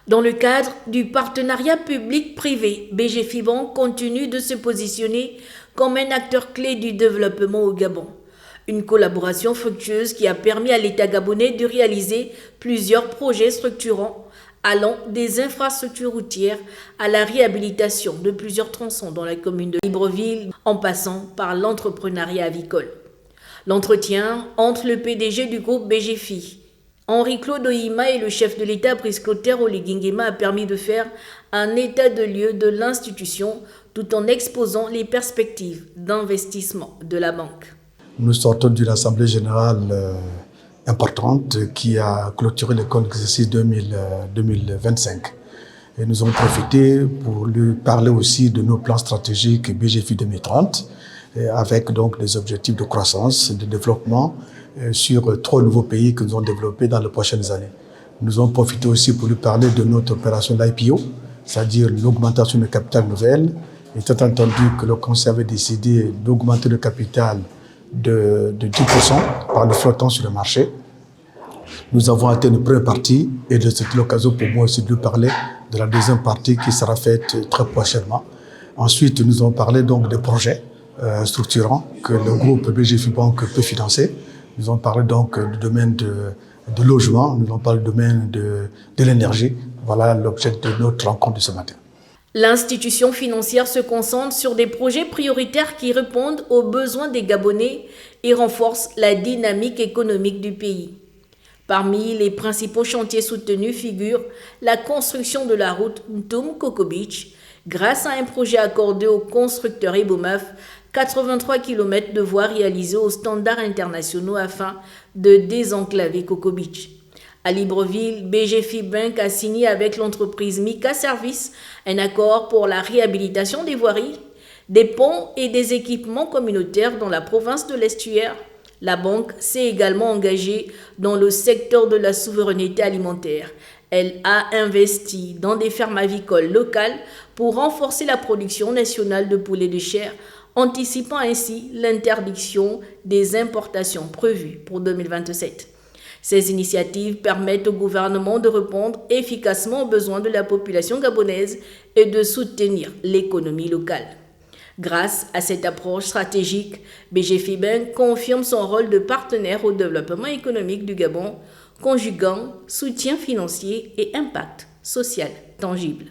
Dans le cadre du partenariat public-privé, BGFIBank continue de se positionner comme un acteur clé du développement au Gabon. Une collaboration fructueuse qui a permis à l'État gabonais de réaliser plusieurs projets structurants allant des infrastructures routières à la réhabilitation de plusieurs tronçons dans la commune de Libreville en passant par l'entrepreneuriat avicole. L'entretien entre le PDG du groupe BGFI, Henri-Claude Ohima, et le chef de l'État, Brice Clotaire Oligui a permis de faire un état de lieu de l'institution tout en exposant les perspectives d'investissement de la banque. Nous sortons d'une assemblée générale importante qui a clôturé le compte d'exercice 2025. Et nous avons profité pour lui parler aussi de nos plans stratégiques BGFI 2030, avec donc des objectifs de croissance, de développement sur 3 nouveaux pays que nous allons développer dans les prochaines années. Nous avons profité aussi pour lui parler de notre opération d'IPO, c'est-à-dire l'augmentation de capital nouvelle. Étant entendu que le Conseil avait décidé d'augmenter le capital de 10% par le flottant sur le marché. Nous avons atteint une première partie et c'est l'occasion pour moi aussi de lui parler de la deuxième partie qui sera faite très prochainement. Ensuite, nous avons parlé donc des projets structurants que le groupe BGFIBank peut financer. Nous avons parlé donc du domaine de logement, nous avons parlé du domaine de l'énergie. Voilà l'objet de notre rencontre de ce matin. L'institution financière se concentre sur des projets prioritaires qui répondent aux besoins des Gabonais et renforcent la dynamique économique du pays. Parmi les principaux chantiers soutenus figure la construction de la route Ntoum-Coco Beach, grâce à un projet accordé au constructeur Ebomaf, 83 km de voies réalisées aux standards internationaux afin de désenclaver Coco Beach. À Libreville, BGFIBank a signé avec l'entreprise Mika Service un accord pour la réhabilitation des voiries, des ponts et des équipements communautaires dans la province de l'Estuaire. La banque s'est également engagée dans le secteur de la souveraineté alimentaire. Elle a investi dans des fermes avicoles locales pour renforcer la production nationale de poulet de chair, anticipant ainsi l'interdiction des importations prévues pour 2027. Ces initiatives permettent au gouvernement de répondre efficacement aux besoins de la population gabonaise et de soutenir l'économie locale. Grâce à cette approche stratégique, BGFIBank confirme son rôle de partenaire au développement économique du Gabon, conjuguant soutien financier et impact social tangible.